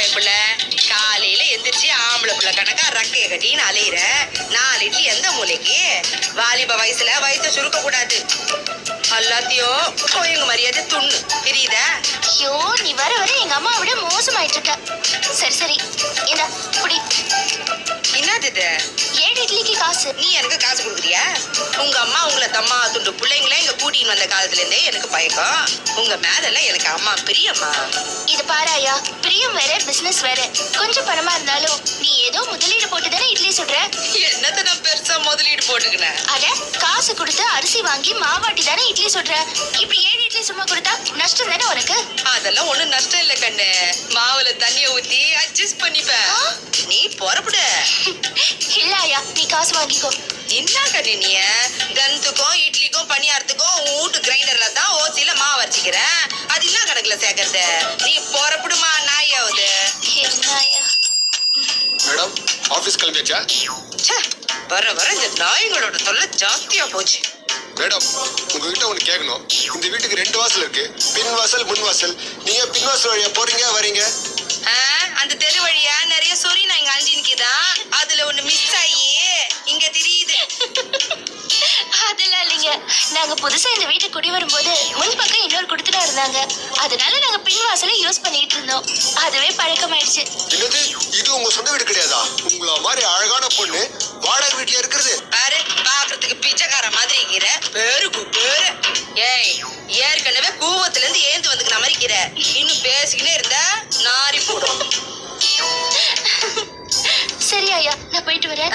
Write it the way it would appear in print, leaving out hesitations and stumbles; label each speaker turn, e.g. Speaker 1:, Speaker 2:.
Speaker 1: என் பிள்ளை காலையில எந்திரிச்சு ஆம்பளை பிள்ளை கணக்கா ரக்கைய கட்டின்னு அலையிற 4 இட்லி எந்த மூலைக்கு? வாலிப வயசுல வயிற்ற சுருக்க கூடாது. எல்லாத்தையும் கோயங்க மரியாதை துண்ணு, தெரியுதா?
Speaker 2: ஐயோ, நீ வர வர எங்க அம்மா விட மோசமாயிட்டு இருக்க. சரி சரி, இந்தா புடி.
Speaker 1: என்னது
Speaker 2: 7 இட்லிக்கு காசு.
Speaker 1: நீ எனக்கு காசு கொடுக்குறியா? உங்க அம்மா உங்களை தம்மா துண்டு பிள்ளைங்கள இங்க கூட்டின்னு வந்த காலத்துல இருந்தே எனக்கு பயக்கம். உங்க மேல எனக்கு அம்மா பிரியம்மா.
Speaker 2: இது பாராயா, பிரியம் வேற பிசினஸ் வேற. கொஞ்சம் பணமா இருந்தாலும் நீ ஏதோ முதலீடு போட்டு தானே இட்லி சுடுற.
Speaker 1: என்னத்த நான் பெருசா முதலீடு போட்டுக்கினேன்?
Speaker 2: அட, காசு கொடுத்து அரிசி வாங்கி மாவாட்டி தானே இட்லி சுடுற. இப்படி 7 இட்லி சும்மா கொடுத்தா நஷ்டம் தானே உனக்கு.
Speaker 1: அதெல்லாம் ஒண்ணும் நஷ்டம் இல்ல கண்ணு. மாவுல தண்ணிய ஊத்தி அட்ஜஸ்ட் பண்ணிப்பேன். நீ பொறப்படு.
Speaker 2: இல்லையா, நீ காசு வாங்கிக்கோ.
Speaker 1: என்ன கண்ணு நீ? கந்துக்கும் இட்லிக்கும் பணியாரத்துக்கும் வீட்டு கிரைண்டர்ல தான் ஓசியில மாவு அரைச்சிக்கிறேன். அது என்ன கணக்குல சேர்க்கறது? நீ பொறப்படுமா நாயாவது?
Speaker 2: என்னையா?
Speaker 3: மேடம், ஆபீஸ் கிளம்பியாச்சா?
Speaker 1: வர வர இந்த நாய்களோட தொல்லை ஜாஸ்தியா போச்சு.
Speaker 3: மேடம், உங்ககிட்ட ஒண்ணு கேட்கணும். இந்த வீட்டுக்கு 2 வாசல் இருக்கு, பின் வாசல் முன் வாசல். நீங்க பின் வாசல் வழியா போறீங்க வரீங்க?
Speaker 1: அந்த தெரு வழியா நிறைய சொறி நான் இங்க அஞ்சு நிக்குதான். அதுல ஒண்ணு மிஸ் ஆகி இங்க தெரியுது.
Speaker 2: அதெல்லாம் இல்லைங்க. நாங்க புதுசா இந்த வீட்டுக்கு குடி வரும்போது முன் பக்கம் இன்னொரு குடுத்துட்டா இருந்தாங்க. அதனால நாங்க பின் வாசலை யூஸ் பண்ணிட்டு இருந்தோம். அதுவே பழக்கமாயிடுச்சு.
Speaker 3: என்னது, இது உங்க சொந்த வீடு கிடையாதா? உங்கள மாதிரி அழகான பொண்ணு வாடகை வீட்டுல இருக்கிறது?
Speaker 1: பாரு, பாக்குறதுக்கு பிச்சைக்கார மாதிரி இருக்கிற. பேருக்கு பேரு. ஏய், ஏற்கனவே கூவத்துல இருந்து ஏந்து வந்துக்கிற மாதிரி இருக்கிற. இன்னும் பேசிக்கிட்டே இருந்தா நாரி போடும்.
Speaker 2: சரி ஐயா, நான் போயிட்டு வரேன்.